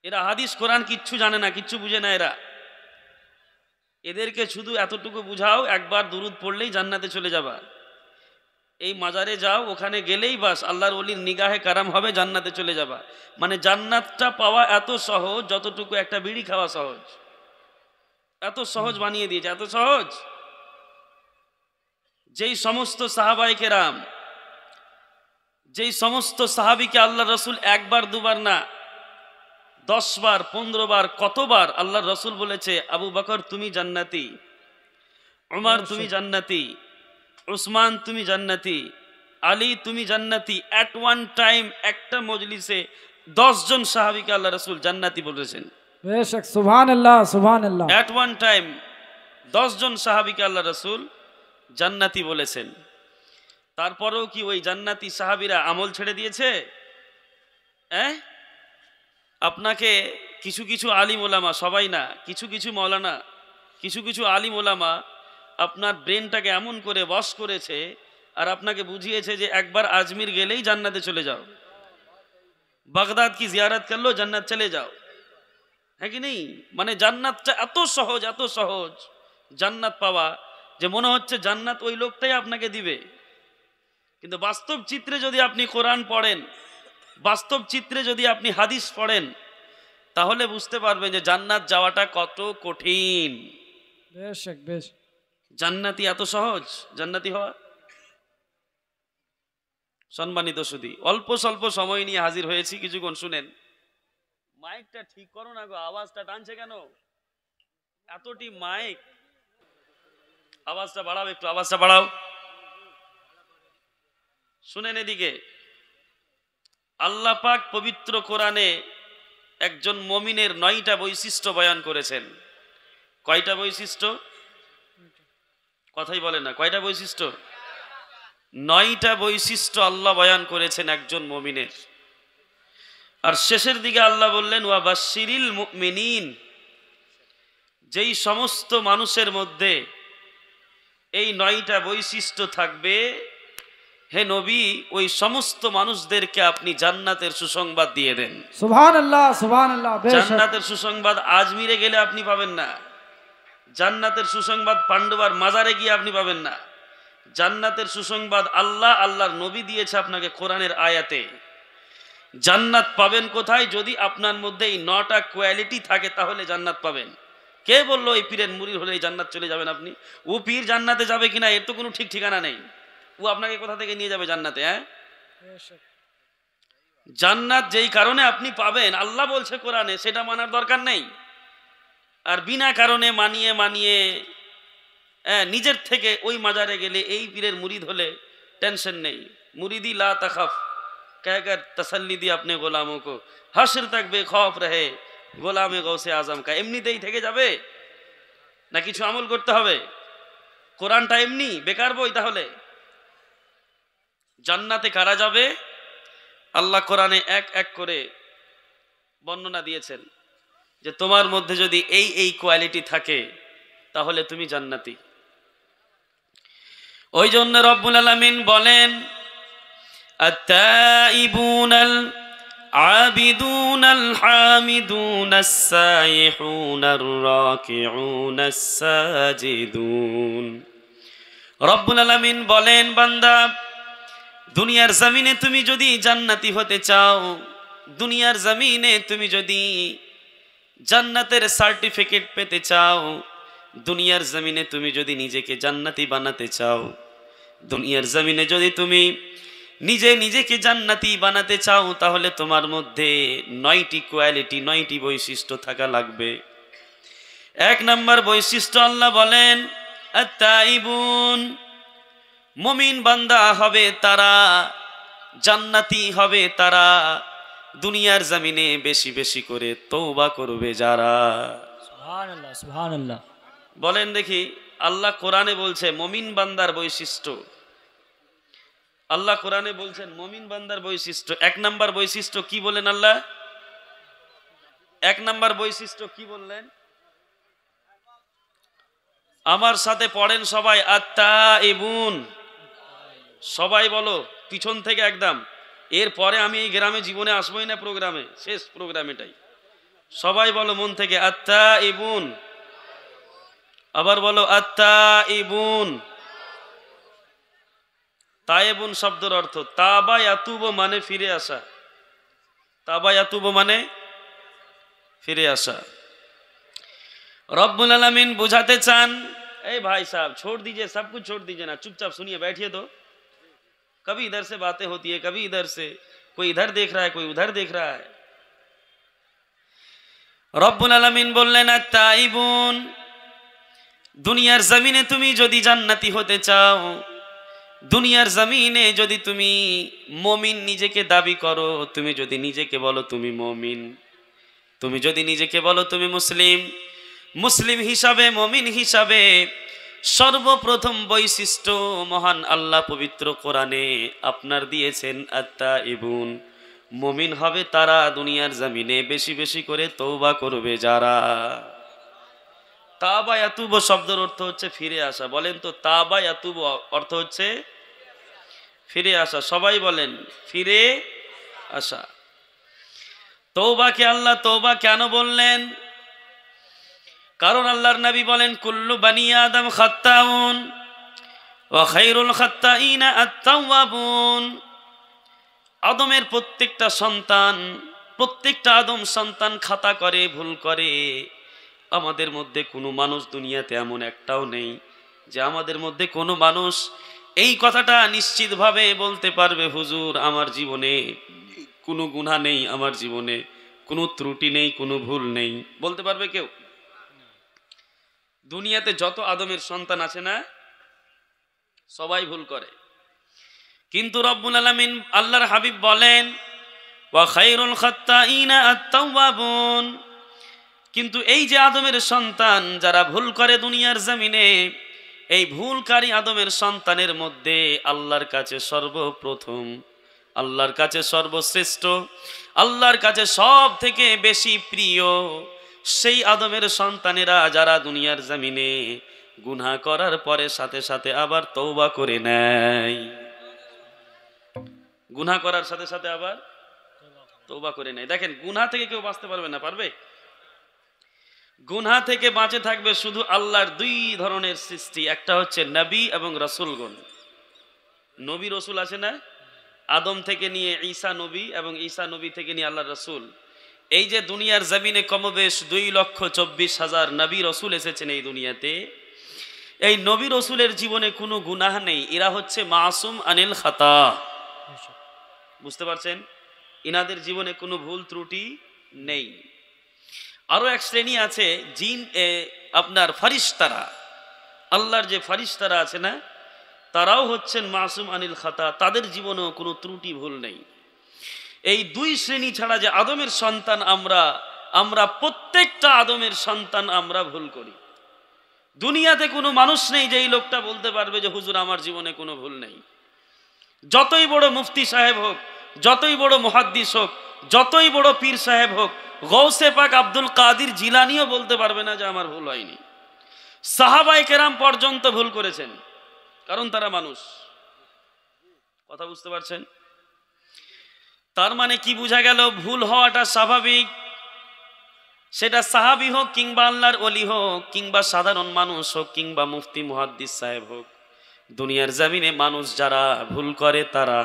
Speaker 1: এরা হাদিস কোরআন কিচ্ছু জানে না, কিচ্ছু বুঝে না। এদেরকে শুধু এতটুকু বুঝাও, একবার দুরুদ পড়লেই জান্নাতে চলে যাবা। এই মাজারে যাও, ওখানে গেলেই বাস আল্লাহর ওলির নিগাহে কারাম হবে, জান্নাতে চলে যাবা। মানে জান্নাতটা পাওয়া এত সহজ যতটুকু একটা বিড়ি খাওয়া সহজ। এত সহজ বানিয়ে দিয়েছে, এত সহজ। যেই সমস্ত সাহাবায়ে কেরাম, যেই সমস্ত সাহাবীকে আল্লাহ রসুল একবার দুবার না 10 বার 15 বার কতবার আল্লাহ রসুল বলেছে, আবু বকর তুমি জান্নাতি, উমর তুমি জান্নাতি, উসমান তুমি জান্নাতি, আলী তুমি জান্নাতি। অ্যাট ওয়ান টাইম একটা মজলিসে 10 জন সাহাবীকে আল্লাহ রসুল জান্নাতি বলেছেন।
Speaker 2: বেশক, সুবহানাল্লাহ সুবহানাল্লাহ।
Speaker 1: অ্যাট ওয়ান টাইম 10 জন সাহাবীকে আল্লাহ রসুল জান্নাতি বলেছেন। তারপরেও কি ওই জান্নাতি সাহাবীরা আমল ছেড়ে দিয়েছে? আপনাকে কিছু কিছু আলিম ওলামা, সবাই না, কিছু কিছু মৌলানা, কিছু কিছু আলিম ওলামা আপনার ব্রেনটাকে এমন করে ওয়াশ করেছে আর আপনাকে বুঝিয়েছে যে একবার আজমির গেলেই জান্নাতে চলে যাও, বাগদাদ কি জিয়ারত করলো জান্নাত চলে যাও। হ্যাঁ কি নেই? মানে জান্নাতটা এত সহজ, এত সহজ জান্নাত পাওয়া যে মনে হচ্ছে জান্নাত ওই লোকটাই আপনাকে দিবে। কিন্তু বাস্তব চিত্রে যদি আপনি কোরআন পড়েন, বাস্তব চিত্রে যদি আপনি হাদিস পড়েন, তাহলে বুঝতে পারবেন যে জান্নাত যাওয়াটা কত কঠিন।
Speaker 2: বেশক বেশ।
Speaker 1: জান্নাতি এত সহজ, জান্নাতি হওয়া। সম্মানিত সুধী, অল্প স্বল্প সময় নিয়ে হাজির হয়েছি, কিছুক্ষণ শুনেন। মাইকটা ঠিক করো না গো, আওয়াজটা টানছে কেন? এতটি মাইক, আওয়াজটা বাড়াও, একটু আওয়াজটা বাড়াও। শুনেন এদিকে, আল্লাহ পাক পবিত্র কোরআনে একজন মুমিনের 9টা বৈশিষ্ট্য বয়ান করেছেন। কয়টা বৈশিষ্ট্য? কথাই বলে না, কয়টা বৈশিষ্ট্য? 9টা বৈশিষ্ট্য আল্লাহ বয়ান করেছেন একজন মুমিনের। আর শেষের দিকে আল্লাহ বললেন, ওয়া বাশশিরিল মুমিনিন, যেই সমস্ত মানুষের মধ্যে এই 9টা বৈশিষ্ট্য থাকবে, হে নবী ওই সমস্ত মানুষদেরকে আপনি জান্নাতের সুসংবাদ দিয়ে দেন।
Speaker 2: সুবহানাল্লাহ সুবহানাল্লাহ।
Speaker 1: জান্নাতের সুসংবাদ আজমিরে গেলে আপনি পাবেন না, জান্নাতের সুসংবাদ পাণ্ডবার মাজারে গিয়ে আপনি পাবেন না। জান্নাতের সুসংবাদ আল্লাহর নবী দিয়েছে আপনাকে কোরআনের আয়াতে। জান্নাত পাবেন কোথায়? যদি আপনার মধ্যে এই 9টা কোয়ালিটি থাকে তাহলে জান্নাত পাবেন। কে বললো এই পীরের মুরিদ হলেই জান্নাত চলে যাবেন আপনি? ও পীর জান্নাতে যাবে কিনা এর তো কোনো ঠিক ঠিকানা নেই। ও আপনাকে কোথা থেকে নিয়ে যাবে জান্নাতে? জান্নাত যেই কারণে আপনি পাবেন আল্লাহ বলছে কোরআনে, সেটা মানার দরকার নেই। আর বিনা কারণে মানিয়ে মানিয়ে নিজের থেকে ওই মাজারে গেলে, এই পীরের মুরিদ হলে টেনশন নেই। মুরিদি লা তাখাফ कहकर तसल्ली दी अपने গোলামों को, হাসর তক বেখৌফ রহে গোলামে গৌসে আজম কা। এমনিতেই থেকে যাবে না কিছু আমল করতে হবে? কোরআনটা এমনি বেকার বই? তাহলে জান্নাতে কারা যাবে? আল্লাহ কোরআনে এক এক করে বর্ণনা দিয়েছেন যে তোমার মধ্যে যদি এই কোয়ালিটি থাকে তাহলে তুমি জান্নাতি। ওই জন্য রব্বুল আলামিন বলেন, التائبون العابدون الحامدون السائحون الراكعون الساجدون। রব্বুল আলামিন বলেন, বান্দা দুনিয়ার জমিনে তুমি যদি জান্নাতি হতে চাও, দুনিয়ার জমিনে তুমি যদি জান্নাতের সার্টিফিকেট পেতে চাও, দুনিয়ার জমিনে তুমি যদি নিজেকে জান্নাতি বানাতে চাও, দুনিয়ার জমিনে যদি তুমি নিজেকে জান্নাতি বানাতে চাও, তাহলে তোমার মধ্যে 9টি কোয়ালিটি, 9টি বৈশিষ্ট্য থাকা লাগবে। 1 নম্বর বৈশিষ্ট্য আল্লাহ বলেন, আত-তাইবুন, মুমিন বান্দা হবে তারা, জান্নাতি হবে তারা, দুনিয়ার জমিনে বেশি বেশি করে তওবা করবে যারা।
Speaker 2: সুবহানাল্লাহ সুবহানাল্লাহ।
Speaker 1: বলেন দেখি, আল্লাহ কোরআনে বলছে মুমিন বান্দার বৈশিষ্ট্য। আল্লাহ কোরআনে বলছেন মুমিন বান্দার বৈশিষ্ট্য। 1 নম্বর বৈশিষ্ট্য কি বলেন আল্লাহ? 1 নম্বর বৈশিষ্ট্য কি বললেন? আমার সাথে পড়েন সবাই, আত-তাইবুন। সবাই বলো পিছন থেকে একদম। এরপরে আমি এই গ্রামে জীবনে আসবোই না, প্রোগ্রামে, শেষ প্রোগ্রাম এটাই। সবাই বলো মন থেকে, আত-তাইবুন। আবার বলো আত্তাইবুন। তায়েবুন শব্দের অর্থ তাবা ইয়াতুবু মানে ফিরে আসা, তাবা ইয়াতুবু মানে ফিরে আসা। रब्बुल आलमीन बुझाते चान, ए भाई साहब छोड़ दीजिए, सब कुछ छोड़ दीजिए ना, चुपचाप सुनिए, बैठिए तो। कभी इधर से बातें होती है, कभी इधर से, कोई इधर देख रहा है, कोई उधर देख रहा है। रब्बुल आलमीन बोललेन आत्ताइबुन, दुनियार जमीने तुमी जदि जान्नाती होते चाओ, दुनियार जमीने जदि तुमी मोमिन निजेके दाबी करो, तुमी जदि निजेके बोलो तुमी मोमिन, तुमी जदि निजेके बोलो तुमी मुस्लिम, मुस्लिम हिसाबे मोमिन हिसाबे सर्वप्रथम বৈশিষ্ট্য মহান আল্লাহ পবিত্র কোরআনে আপনার দিয়েছেন আত্তাইবুন। মুমিন হবে তারা দুনিয়ার জমিনে বেশি বেশি করে তওবা করবে যারা। তাবা ইয়াতুবু শব্দের অর্থ হচ্ছে ফিরে আসা। বলেন তো তাবা ইয়াতুবু অর্থ হচ্ছে ফিরে আসা। সবাই বলেন ফিরে আসা। তওবাকে আল্লাহ তওবা কেন বললেন? কারণ আল্লাহর নবী বলেন কুল্লু বানি আদম খাত্তাউন ওয়া খায়রুল খাত্তাইনা আত-তাওয়াবুন। আদমের প্রত্যেকটা সন্তান, প্রত্যেকটা আদম সন্তান খাতা করে, ভুল করে। আমাদের মধ্যে কোনো মানুষ দুনিয়াতে এমন একটাও নেই যে আমাদের মধ্যে কোনো মানুষ এই কথাটা নিশ্চিতভাবে বলতে পারবে হুজুর আমার জীবনে কোনো গুনাহ নেই, আমার জীবনে কোনো ত্রুটি নেই, কোনো ভুল নেই। বলতে পারবে কেউ? দুনিয়াতে যত আদমের সন্তান আছে না সবাই ভুল করে, কিন্তু রব্বুল আলামিন আল্লাহর হাবিব বলেন ওয়া খায়রুল খাত্তাইনা আত-তাওয়াবুন। কিন্তু এই যে আদমের সন্তান যারা ভুল করে দুনিয়ার জমিনে, এই ভুলকারী আদমের সন্তানের মধ্যে আল্লাহর কাছে সর্বপ্রথম, আল্লাহর কাছে সর্বশ্রেষ্ঠ, আল্লাহর কাছে সব থেকে বেশি প্রিয় সেই আদমের সন্তানেরা যারা দুনিয়ার জমিনে গুনাহ করার পরে সাথে সাথে আবার তওবা করে নেয়। গুনাহ করার সাথে সাথে আবার তওবা করে নেয়। দেখেন গুনাহ থেকে কেউ বাঁচতে পারবে না, পারবে? গুনাহ থেকে বাঁচে থাকবে শুধু আল্লাহর দুই ধরনের সৃষ্টি, একটা হচ্ছে নবী এবং রাসূলগণ। নবী রাসূল আছে না, আদম থেকে নিয়ে ঈসা নবী এবং ঈসা নবী থেকে নিয়ে আল্লাহর রাসূল। এই যে দুনিয়ার জমিনে কমবেশ 2,24,000 নবী রাসূল এসেছেন এই দুনিয়াতে, এই নবী রাসূলের জীবনে কোনো গুনাহ নেই। এরা হচ্ছে মাসুম আনিল খাতা। বুঝতে পারছেন? ইনাদের জীবনে কোনো ভুল ত্রুটি নেই। আরো এক শ্রেণী আছে জিন, আপনার ফারিস্তারা, আল্লাহর যে ফারিস্তারা আছে না, তারাও হচ্ছেন মাসুম আনিল খাতা, তাদের জীবনেও কোনো ত্রুটি ভুল নেই। এই দুই শ্রেণী ছাড়া যে আদমের সন্তান আমরা প্রত্যেকটা আদমের সন্তান আমরা ভুল করি। দুনিয়াতে কোনো মানুষ নেই যে এই লোকটা বলতে পারবে যে হুজুর আমার জীবনে কোনো ভুল নেই। যতই বড় মুফতি সাহেব হোক, যতই বড় মুহাদ্দিস হোক, যতই বড় পীর সাহেব হোক, গৌসে পাক আব্দুল কাদির জিলানিও বলতে পারবে না যে আমার ভুল হয়নি। সাহাবায়ে কেরাম পর্যন্ত ভুল করেছেন, কারণ তারা মানুষ। কথা বুঝতে পারছেন? তার মানে কি বোঝা গেল? ভুল হওয়াটা স্বাভাবিক। সেটা সাহাবী হোক কিংবা আল্লাহর ওলি হোক কিংবা সাধারণ মানুষ হোক কিংবা মুফতি মুহাদ্দিস সাহেব হোক, দুনিয়ার জমিনে মানুষ যারা ভুল করে তারা।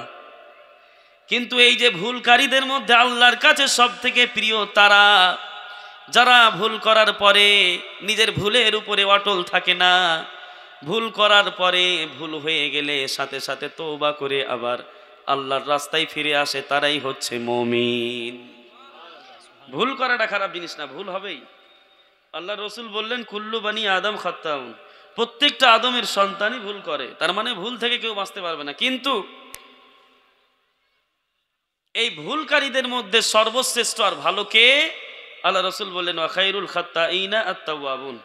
Speaker 1: কিন্তু এই যে ভুলকারীদের মধ্যে আল্লাহর কাছে সব থেকে প্রিয় তারা যারা ভুল করার পরে নিজের ভুলের উপরে অটল থাকে না, ভুল করার পরে ভুল হয়ে গেলে সাথে সাথে তওবা করে আবার আল্লাহর রাস্তায় ফিরে আসে, তারাই হচ্ছে মুমিন। ভুল করাটা খারাপ জিনিস না, ভুল হবেই। আল্লাহ রসুল বললেন কুল্লু বানি আদম খাত্তাউন, প্রত্যেকটা আদমের সন্তানই ভুল করে। তার মানে ভুল থেকে কেউ বাঁচতে পারবে না। কিন্তু এই ভুলকারীদের মধ্যে সর্বশ্রেষ্ঠ আর ভালো কে? আল্লাহ রসুল বললেন ওয়া খায়রুল খাত্তাইনা আত-তাওয়াবুন,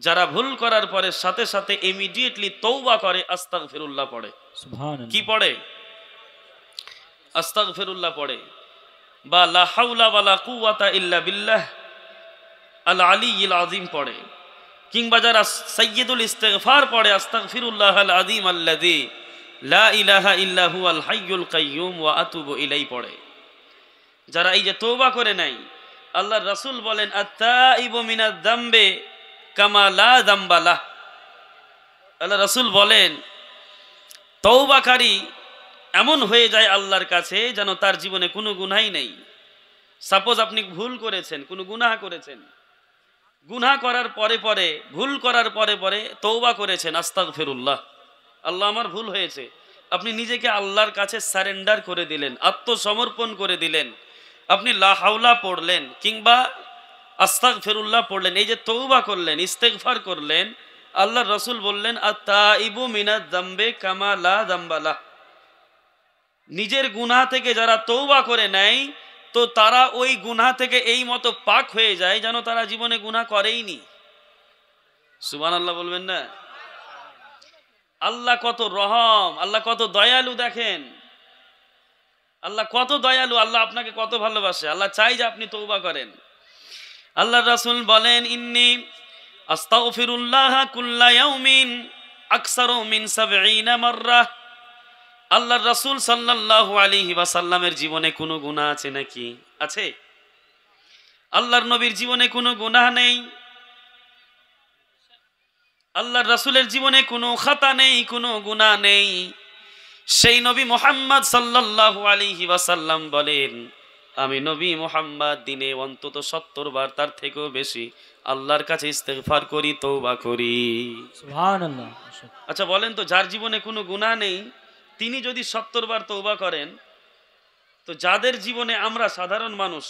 Speaker 1: যারা ভুল করার পরে সাথে সাথে ইমিডিয়েটলি তওবা করে, আস্তাগফিরুল্লাহ পড়ে।
Speaker 2: সুবহানাল্লাহ।
Speaker 1: কি পড়ে? আস্তাগফিরুল্লাহ পড়ে, বা লা হাওলা ওয়ালা কুওয়াতা ইল্লা বিল্লাহ আল আলিয়্যিল আযীম পড়ে, কিংবা যারা সাইয়্যিদুল ইস্তিগফার পড়ে আস্তাগফিরুল্লাহাল আযীম আল্লাযী লা ইলাহা ইল্লা হুয়াল হাইয়ুল কাইয়্যুম ওয়া আতুবু ইলাইহি পড়ে, যারা এই যে তওবা করে নাই, আল্লাহর রাসূল বলেন আত-তাইবু মিনাদ যামবি কামা লা যামবা লাহ। আল্লাহ রাসূল বলেন তওবাকারী এমন হয়ে যায় আল্লাহর কাছে যেন তার জীবনে কোনো গুনাহই নেই। সাপোজ আপনি ভুল করেছেন, কোনো গুনাহ করেছেন, গুনাহ করার পরে পরে, ভুল করার পরে পরে তওবা করেছেন, আস্তাগফিরুল্লাহ, আল্লাহ আমার ভুল হয়েছে, আপনি নিজেকে আল্লাহর কাছে সারেন্ডার করে দিলেন, আত্মসমর্পণ করে দিলেন, আপনি লা হাওলা পড়লেন কিংবা আস্তাগফিরুল্লাহ পড়লেন, এই যে তওবা করলেন, ইস্তেগফার করলেন, আল্লাহর রাসূল বললেন আত-তাইবু মিনাজ যামবে কামা লা যামবা লাহ। নিজের গুনাহ থেকে যারা তওবা করে নেয় তো তারা ওই গুনাহ থেকে এই মতো পাক হয়ে যায় যেন তারা জীবনে গুনাহ করেইনি। সুবহানাল্লাহ বলবেন না? আল্লাহ কত রহম, আল্লাহ কত দয়ালু, দেখেন আল্লাহ কত দয়ালু, আল্লাহ আপনাকে কত ভালোবাসে, আল্লাহ চাই যে আপনি তওবা করেন। আল্লাহর রাসূল বলেন ইন্নী আস্তাগফিরুল্লাহ কুল্লা ইয়াউমিন আকসারু মিন ৭০ মাররা। আল্লাহর রাসূল সাল্লাল্লাহু আলাইহি ওয়াসাল্লামের জীবনে কোনো গুনাহ আছে নাকি? আছে? আল্লাহর নবীর জীবনে কোনো গুনাহ নেই, আল্লাহর রাসূলের জীবনে কোনো খাতা নেই, কোনো গুনাহ নেই। সেই নবী মুহাম্মদ সাল্লাল্লাহু আলাইহি ওয়াসাল্লাম বলেন আমি নবী মুহাম্মদ দিনে অন্তত ৭০ বার, তার থেকেও বেশি আল্লাহর কাছে ইস্তেগফার করি, তওবা করি।
Speaker 2: সুবহানাল্লাহ।
Speaker 1: আচ্ছা বলেন তো, যার জীবনে কোনো গুনাহ নেই তিনি যদি ৭০ বার তওবা করেন, তো যাদের জীবনে আমরা সাধারণ মানুষ,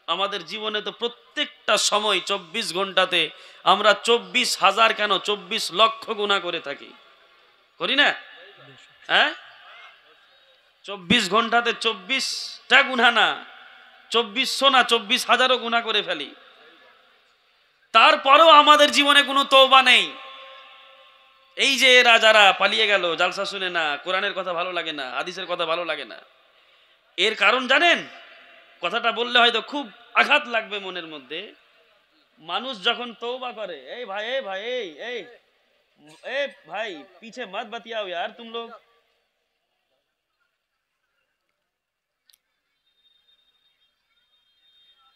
Speaker 1: আমাদের জীবনে তো প্রত্যেকটা সময় ২৪ ঘন্টাতে আমরা ২৪,০০০ কেন ২৪ লক্ষ গুনাহ করে থাকি, করি না? হ্যাঁ, ২৪ ঘন্টাতে ২৪টা গুনাহ না, ২৪০০ না ২৪,০০০ও গুনাহ করে ফেলি, তারপরেও আমাদের জীবনে কোনো তওবা নেই। এই যে এরা যারা পালিয়ে গেল, জালসা শুনে না, কোরআনের কথা ভালো লাগে না, হাদিসের কথা ভালো লাগে না, এর কারণ জানেন? কথাটা বললে হয়তো খুব আঘাত লাগবে মনের মধ্যে। মানুষ যখন তওবা করে, এই ভাই এই ভাই এই এই এই ভাই পিছে মত বতিয়াও यार तुम लोग।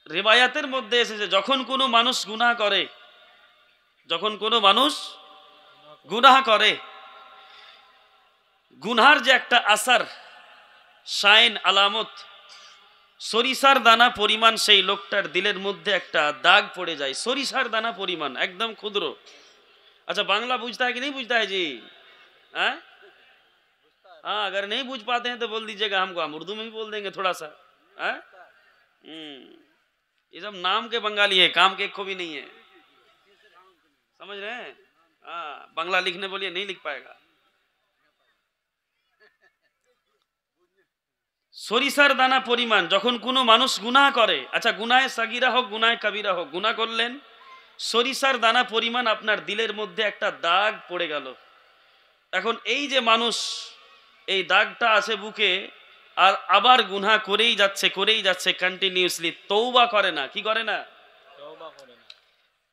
Speaker 1: রিওয়ায়াতের মধ্যে এসেছে যখন কোনো মানুষ গুনাহ করে, যখন কোনো মানুষ গুনাহ করে, গুনহার যে একটা আসার, শাইন, আলামত, সরিষার দানা পরিমাণ সেই লোকটার দিলের মধ্যে একটা দাগ পড়ে যায়, সরিষার দানা পরিমাণ, একদম ক্ষুদ্র। अच्छा बांग्ला पूछता है कि नहीं पूछता है जी? हाँ, अगर नहीं पूछ पाते हैं तो बोल दीजिएगा हमको, हम उर्दू में भी बोल देंगे थोड़ा सा। हाँ, ये सब नाम के बंगाली है, काम के एक को भी नहीं है, समझ रहे हैं? हाँ, बांग्ला लिखने बोलिए नहीं लिख पाएगा। সরিষার দানা পরিমাণ যখন কোনো মানুষ গুনাহ করে, আচ্ছা গুনাহে সাগীরা হোক গুনাহে কাবীরা হোক, গুনাহ করলেন, সরিষার দানা পরিমাণ আপনার দিলের মধ্যে একটা দাগ পড়ে গেল। এখন এই যে মানুষ, এই দাগটা আছে বুকে, আর আবার গুনাহ করেই যাচ্ছে কন্টিনিউয়াসলি, তওবা করে না, কি করে না?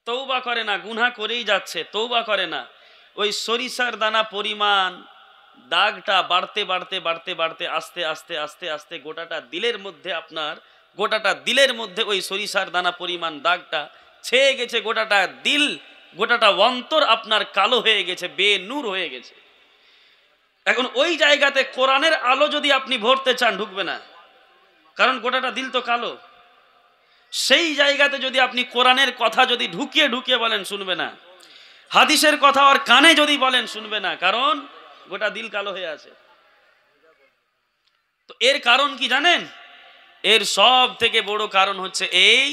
Speaker 1: তওবা করে না, গুনাহ করেই যাচ্ছে, তওবা করে না। ওই সরিষার দানা পরিমাণ দাগটা বাড়তে বাড়তে বাড়তে বাড়তে আস্তে আস্তে আস্তে আস্তে গোটাটা দিলের মধ্যে, আপনার গোটাটা দিলের মধ্যে ওই সরিষার দানা পরিমাণ দাগটা ছেয়ে গেছে, গোটাটা দিল, গোটাটা অন্তর আপনার কালো হয়ে গেছে, বেনূর হয়ে গেছে। এখন ওই জায়গাতে কোরআনের আলো যদি আপনি ভরতে চান, ঢুকবে না, কারণ গোটাটা দিল তো কালো। সেই জায়গাতে যদি আপনি কোরআনের কথা যদি ঢুকিয়ে ঢুকিয়ে বলেন, শুনবে না। হাদিসের কথা আর কানে যদি বলেন, শুনবে না, কারণ গোটা দিল কালো হয়ে আছে। তো এর কারণ কি জানেন? এর সব থেকে বড় কারণ হচ্ছে এই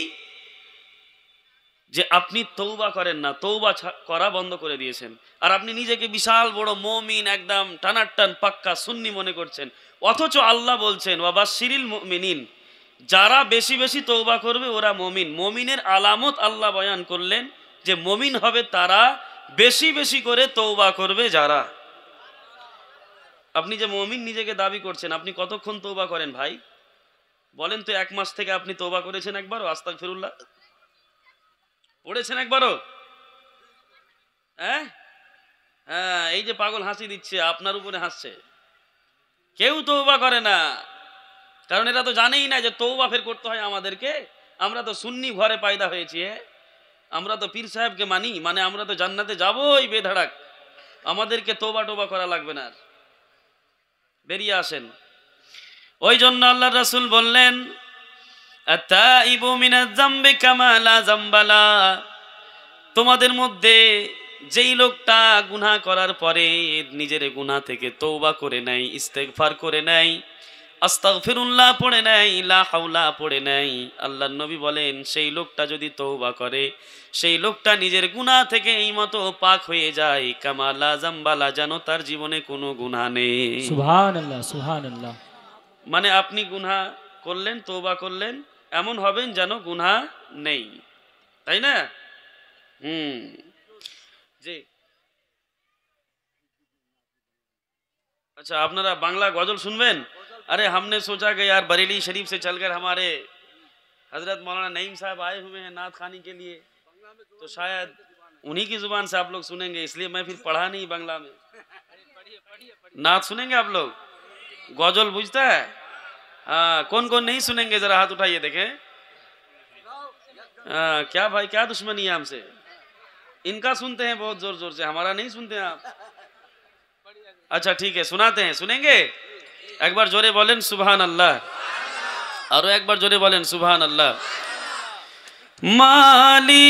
Speaker 1: যে আপনি তওবা করেন না, তওবা করা বন্ধ করে দিয়েছেন, আর আপনি নিজেকে বিশাল বড় মুমিন, একদম টানাটান পাক্কা সুন্নি মনে করছেন, অথচ আল্লাহ বলছেন ওয়াবাশশিরিল মুমিনিন, যারা বেশি বেশি তওবা করবে ওরা মুমিন। মুমিনের আলামত আল্লাহ বয়ান করলেন যে মুমিন হবে তারা বেশি বেশি করে তওবা করবে যারা। আপনি যে মুমিন নিজেকে দাবি করছেন, আপনি কতক্ষণ তওবা করেন ভাই? বলেন তো, 1 মাস থেকে আপনি তওবা করেছেন একবারও? আস্তাগফিরুল্লাহ পড়েছেন একবারও? হ্যাঁ, এই যে পাগল হাসি দিচ্ছে, আপনার উপরে হাসছে, কেউ তওবা করে না, কারণ এরা তো জানেই না যে তওবা ফের করতে হয় আমাদেরকে। আমরা তো সুন্নি ঘরে পয়দা হয়েছি, আমরা তো পীর সাহেবকে মানি, মানে আমরা তো জান্নাতে যাবোই বেধাড়াক, আমাদেরকে তোবা টোবা করা লাগবে না। বেরিয়ে আসেন। ওই জন্য আল্লাহ রাসূল বললেন, আত-তাইবু মিনাজ যামবি কামা লা যামবালা, তোমাদের মধ্যে যেই লোকটা গুনাহ করার পরে নিজের গুনাহ থেকে তওবা করে নেয়, ইস্তেগফার করে নেয়, আস্তাগফিরুল্লাহ পড়ে নেয়, লা হাওলা পড়ে নেয়, আল্লাহর নবী বলেন সেই লোকটা যদি তওবা করে, সেই লোকটা নিজের গুনাহ থেকে এই মতো পাক হয়ে যায়, কামা লা যামবালা, যেন তার জীবনে কোনো গুনাহ নেই।
Speaker 2: সুবহানাল্লাহ সুবহানাল্লাহ।
Speaker 1: মানে আপনি গুনাহ করলেন, তওবা করলেন, এমন হবেন যেন গুনাহ নেই, তাই না? জি। अच्छा, अपना बांग्ला गजल सुनबेन? अरे हमने सोचा कि यार बरेली शरीफ से चलकर हमारे हजरत मौलाना नईम साहब आए हुए हैं नात खानी के लिए, तो शायद उन्हीं की जुबान से आप लोग सुनेंगे, इसलिए मैं फिर पढ़ा नहीं बांग्ला में। नात सुनेंगे आप लोग? गजल बुझता है? हाँ, कौन कौन नहीं सुनेंगे जरा हाथ उठाइए देखें। क्या भाई, क्या दुश्मनी है हमसे? इनका सुनते हैं बहुत जोर जोर से, हमारा नहीं सुनते हैं आप? अच्छा ठीक है, सुनाते हैं, सुनेंगे? एक बार जोरे बोलें सुभान अल्लाह, और एक बार जोरे बोलें सुभान अल्लाह। माली